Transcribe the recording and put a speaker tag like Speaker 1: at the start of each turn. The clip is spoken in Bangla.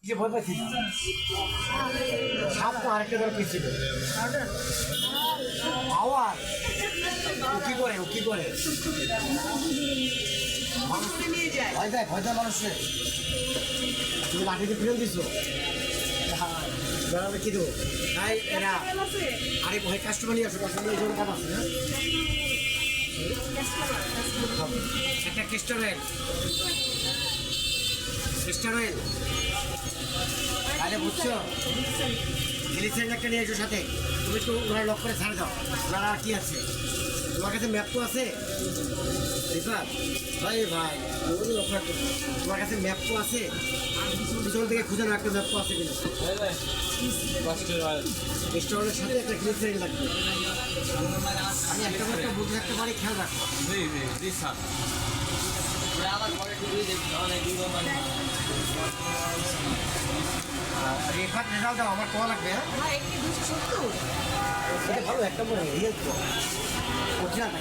Speaker 1: যে ভয় পাচ্ছি না সাপ তো আরেকটা করে পেয়েছিল পাওয়ার ও কি করে ভয় দেয় মানুষের তুমি লাঠিতে ফিরে দিছো বেড়াবে কি দেবো তাই এরা আরে ভয় কাস্টমার নিয়ে আসো কাস্টমার এই জন্য কাজ আছে না একটা ক্রিস্টাল অয়েল তাহলে বুঝছো গ্লিসারিন একটা নিয়ে এসো সাথে তুমি একটু ওরা লক করে ছাড়ে দাও ওনারা আর কি আছে তোমার কাছে ম্যাপ তো আছে ভাই তোমার কাছে ম্যাপ তো আছে পিছন থেকে খুঁজে না একটা ম্যাপ তো আছে কিনা ক্রিস্টালের সাথে একটা গ্লিসারিন লাগবে আমি একটা করে বুঝে রাখতে পারি খেয়াল রাখো রেফার রেজাল্ট দাও আমার কল লাগবে হ্যাঁ ভালো একটা মনে হয় অরিজিনাল